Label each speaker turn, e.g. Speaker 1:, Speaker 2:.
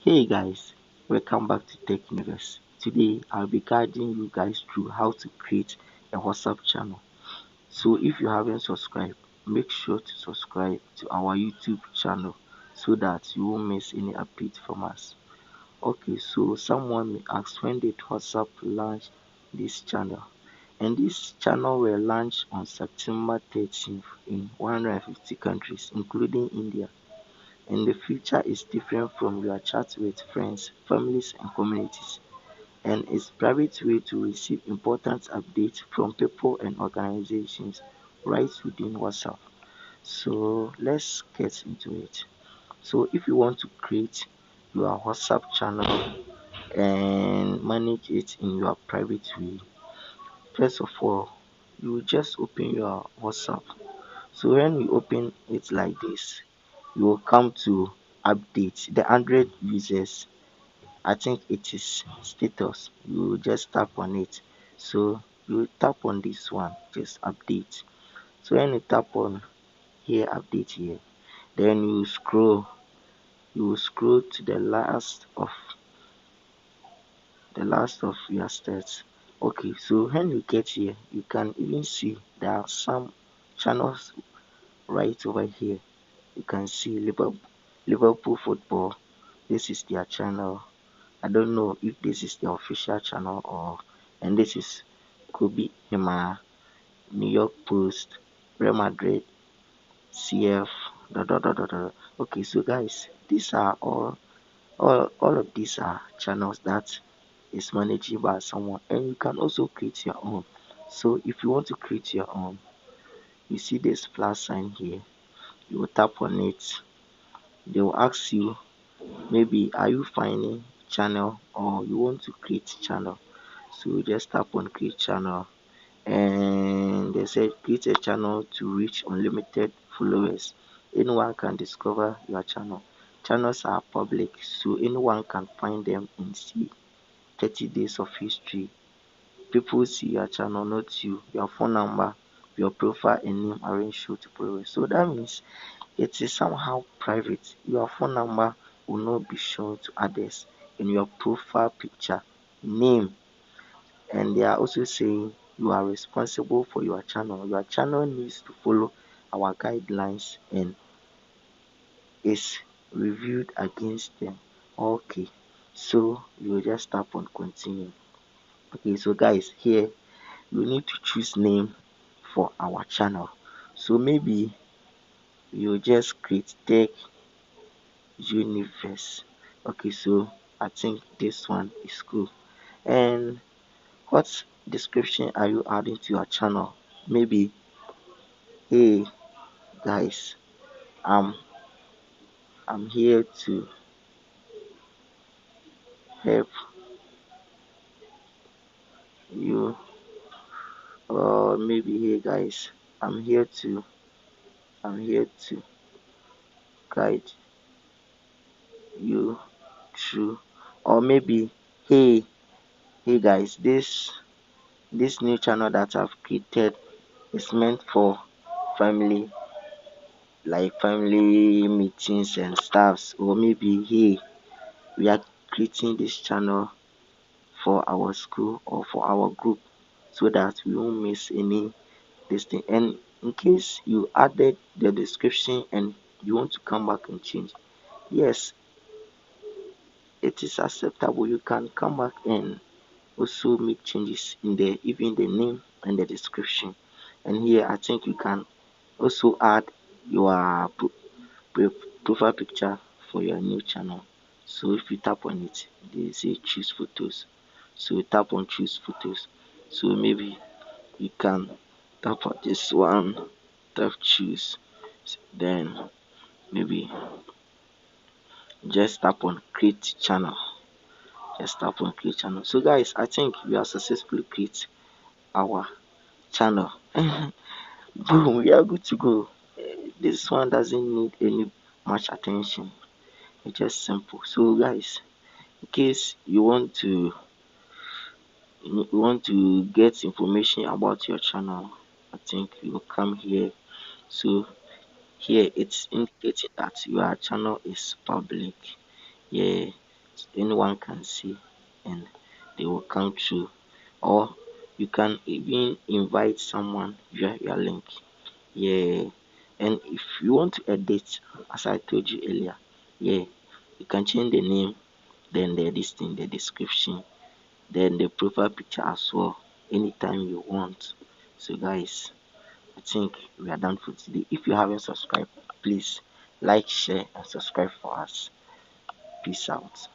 Speaker 1: Hey guys, welcome back to Tech Universe. Today I'll be guiding you guys through how to create a WhatsApp channel. So if you haven't subscribed, make sure to subscribe to our YouTube channel so that you won't miss any update from us. Okay, so someone may ask, when did WhatsApp launch this channel? And this channel will launch on September 13th in 150 countries including India, and the feature is different from your chat with friends, families, and communities, and is private way to receive important updates from people and organizations right within WhatsApp. So let's get into it. So if you want to create your WhatsApp channel and manage it in your private way, first of all, you will just open your WhatsApp. So when you open it like this, you will come to update the Android users. I think it is status. You will just tap on it. So you tap on this one, just update. So when you tap on here, update here, then you will scroll to the last of your stats. Okay, so when you get here, you can even see there are some channels right over here. You can see Liverpool football. This is their channel. I don't know if this is the official channel, or and this is Kobe Hima, New York Post, Real Madrid, CF. Okay, so guys, these are all of these are channels that is managed by someone, and you can also create your own. So if you want to create your own, you see this plus sign here. You will tap on it. They will ask you, maybe are you finding channel or you want to create channel. So just tap on create channel, and they said create a channel to reach unlimited followers. Anyone can discover your channel. Channels are public, so anyone can find them and see 30 days of history. People see your channel, not you. Your phone number, your profile and name aren't shown to followers. So that means it is somehow private. Your phone number will not be shown to others, in your profile picture, name, and they are also saying you are responsible for your channel. Your channel needs to follow our guidelines and is reviewed against them. Okay, so you will just tap on continue. Okay, so guys, here you need to choose name for our channel. So maybe you just create Tech Universe. Okay, so I think this one is cool. And what description are you adding to your channel? Maybe, hey guys, I'm I'm here to help you, or maybe, hey guys, I'm here to guide you through, or maybe, hey guys, this new channel that I've created is meant for family, like family meetings and stuffs. Or maybe, hey, we are creating this channel for our school or for our group, so that we won't miss any this thing. And in case you added the description and you want to come back and change, yes, it is acceptable. You can come back and also make changes in the even the name and the description. And here I think you can also add your profile picture for your new channel. So if you tap on it, they say choose photos. So you tap on choose photos. So maybe you can tap on this one, tap choose, then maybe just tap on create channel. Just tap on create channel. So guys, I think we have successfully create our channel. Boom, we are good to go. This one doesn't need any much attention. It's just simple. So guys, in case you want to get information about your channel, I think you will come here. So here it's indicating that your channel is public. Yeah, anyone can see, and they will come through. Or you can even invite someone via your link. Yeah, and if you want to edit, as I told you earlier, yeah, you can change the name, then the this thing, the description, then the profile picture as well, anytime you want. So guys, I think we are done for today. If you haven't subscribed, please like, share, and subscribe for us. Peace out.